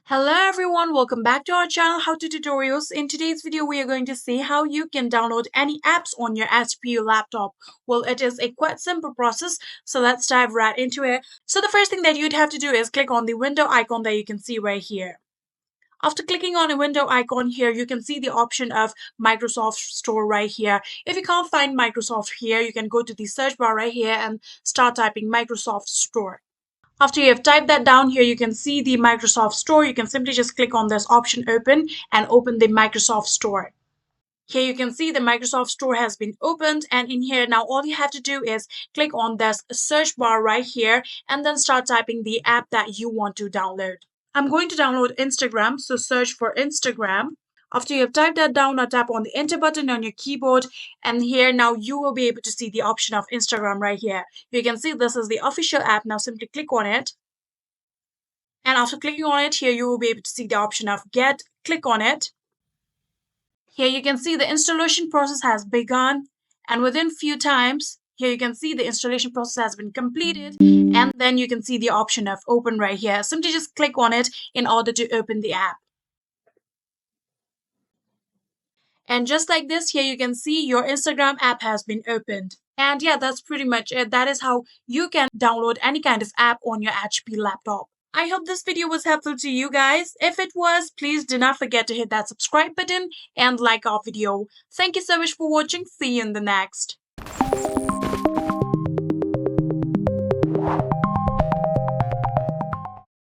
Hello everyone, welcome back to our channel How to Tutorials. In today's video, we are going to see how you can download any apps on your HP laptop. Well, it is a quite simple process, so let's dive right into it. So the first thing that you'd have to do is click on the window icon that you can see right here. After clicking on a window icon here, you can see the option of Microsoft Store right here. If you can't find Microsoft here, you can go to the search bar right here and start typing Microsoft Store. After you have typed that down here, you can see the Microsoft Store. You can simply just click on this option open and open the Microsoft Store. Here you can see the Microsoft Store has been opened, and in here now all you have to do is click on this search bar right here and then start typing the app that you want to download. I'm going to download Instagram, so search for Instagram. After you have typed that down, now tap on the enter button on your keyboard, and here now you will be able to see the option of Instagram right here. You can see this is the official app. Now simply click on it. And after clicking on it, here you will be able to see the option of get. Click on it. Here you can see the installation process has begun, and within few times, here you can see the installation process has been completed, and then you can see the option of open right here. Simply just click on it in order to open the app. And just like this, here you can see your Instagram app has been opened. And yeah, that's pretty much it. That is how you can download any kind of app on your HP laptop. I hope this video was helpful to you guys. If it was, please do not forget to hit that subscribe button and like our video. Thank you so much for watching. See you in the next.